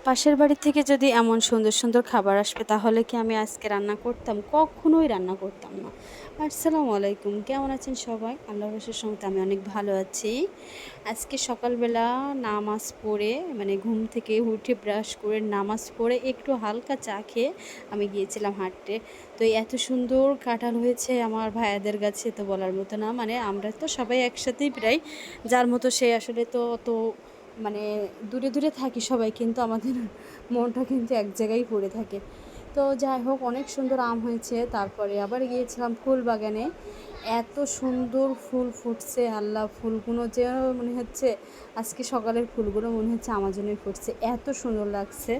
পাশের বাড়ি থেকে যদি এমন সুন্দর সুন্দর খাবার আসবে তাহলে কি আমি আজকে রান্না করতাম? কখনোই রান্না করতাম না। আসসালামু আলাইকুম, কেমন আছেন সবাই? আল্লাহর রহমতের সঙ্গে আমি অনেক ভালো আছি। আজকে সকালবেলা নামাজ পড়ে মানে ঘুম থেকে উঠে ব্রাশ করে নামাজ পড়ে একটু হালকা চা খেয়ে আমি গিয়েছিলাম হাঁটতে। তো এত সুন্দর কাঁঠাল হয়েছে আমার ভাইয়াদের গাছে, তো বলার মতো না। মানে আমরা তো সবাই একসাথেই প্রায়, যার মতো সে আসলে তো মানে দূরে দূরে থাকি সবাই, কিন্তু আমাদের মনটা কিন্তু এক জায়গায় পড়ে থাকে। তো যাই হোক, অনেক সুন্দর আম হয়েছে। তারপরে আবার গিয়েছিলাম ফুল বাগানে, এত সুন্দর ফুল ফুটছে, আল্লাহ, ফুলগুলো যে মনে হচ্ছে আজকে সকালের ফুলগুলো মনে হচ্ছে আমার জন্যই ফুটছে, এত সুন্দর লাগছে।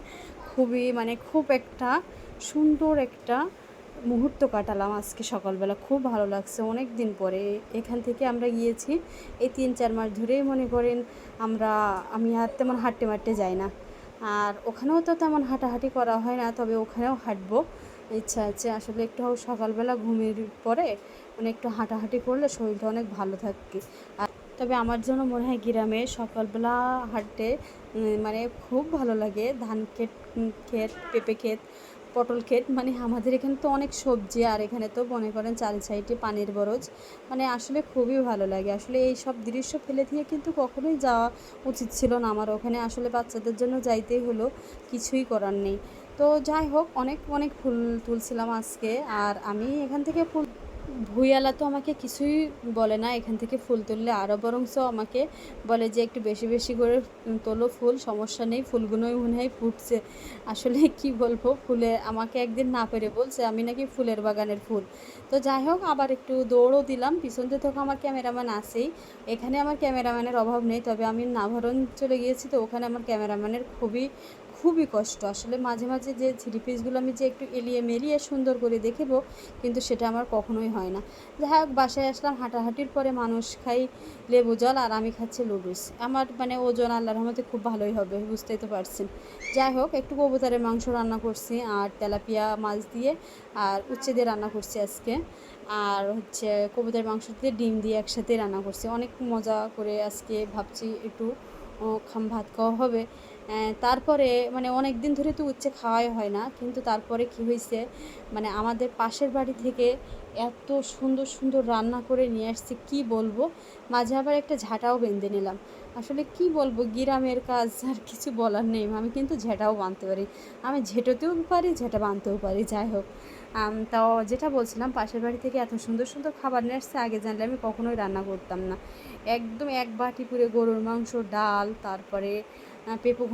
খুবই মানে খুব একটা সুন্দর একটা মুহূর্ত কাটালাম আজকে সকালবেলা, খুব ভালো লাগছে। অনেক দিন পরে এখান থেকে আমরা গিয়েছি, এই 3-4 মাস ধরেই মনে করেন আমি আর তেমন হাঁটতে মারতে যাই না। আর ওখানেও তো তেমন হাঁটাহাঁটি করা হয় না, তবে ওখানেও হাঁটবো ইচ্ছা আছে। আসলে একটু সকালবেলা ঘুমের পরে মানে একটু হাঁটাহাঁটি করলে শরীরটা অনেক ভালো থাকে। আর তবে আমার জন্য মনে হয় গ্রামে সকালবেলা হাঁটতে মানে খুব ভালো লাগে। ধান ক্ষেত, পেঁপে ক্ষেত, পটল ক্ষেত, মানে আমাদের এখানে তো অনেক সবজি, আর এখানে তো মনে করেন চারি সাইডে পানির বরজ, মানে আসলে খুবই ভালো লাগে। আসলে এই সব দৃশ্য ফেলে দিয়ে কিন্তু কখনোই যাওয়া উচিত ছিল না আমার ওখানে। আসলে বাচ্চাদের জন্য যাইতেই হলো, কিছুই করার নেই। তো যাই হোক, অনেক অনেক ফুল তুলছিলাম আজকে। আর আমি এখান থেকে ফুল, ভুইয়ালা তো আমাকে কিছুই বলে না, এখান থেকে ফুল তুললে আরও বরঞ্চ আমাকে বলে যে একটু বেশি বেশি করে তোলো ফুল, সমস্যা নেই, ফুলগুলোই মনে হয় ফুটছে। আসলে কি বলবো, ফুলে আমাকে একদিন না পেরে বলছে আমি নাকি ফুলের বাগানের ফুল। তো যাই হোক, আবার একটু দৌড়ও দিলাম, পিছন থেকে তো আমার ক্যামেরাম্যান আছেই। এখানে আমার ক্যামেরাম্যানের অভাব নেই, তবে আমি নাভারণ চলে গিয়েছি, তো ওখানে আমার ক্যামেরাম্যানের খুবই খুবই কষ্ট। আসলে মাঝে মাঝে যে থ্রি পিসগুলো আমি যে একটু এলিয়ে মেলিয়ে সুন্দর করে দেখাবো, কিন্তু সেটা আমার কখনোই হয় না। যাই হোক, বাসায় আসলাম, হাঁটাহাঁটির পরে মানুষ খাই লেবু জল, আর আমি খাচ্ছি লুডুস। আমার মানে ওজন আল্লাহর রহমতে খুব ভালোই হবে, বুঝতেই তো পারছেন। যাই হোক, একটু কবুতরের মাংস রান্না করছি, আর তেলাপিয়া মাছ দিয়ে আর উচ্ছে দিয়ে রান্না করছি আজকে। আর হচ্ছে কবুতরের মাংস দিয়ে ডিম দিয়ে একসাথে রান্না করছি, অনেক মজা করে আজকে ভাবছি একটু ভাত খাওয়া হবে। তারপরে মানে অনেক দিন ধরে তো উচ্ছে খাওয়াই হয় না, কিন্তু তারপরে কি হয়েছে, মানে আমাদের পাশের বাড়ি থেকে এত সুন্দর সুন্দর রান্না করে নিয়ে আসছে, কি বলবো। মাঝে আবার একটা ঝাঁটাও বেঁধে নিলাম। আসলে কি বলবো, গ্রামের কাজ আর কিছু বলার নেই। আমি কিন্তু ঝেঁটাও বাঁধতে পারি, আমি ঝেঁটোতেও পারি, ঝেঁটা বাঁধতেও পারি। যাই হোক, তাও যেটা বলছিলাম, পাশের বাড়ি থেকে এত সুন্দর সুন্দর খাবার নিয়ে আসছে, আগে জানলে আমি কখনোই রান্না করতাম না। একদম এক বাটি পুরো গরুর মাংস, ডাল, তারপরে পেঁপে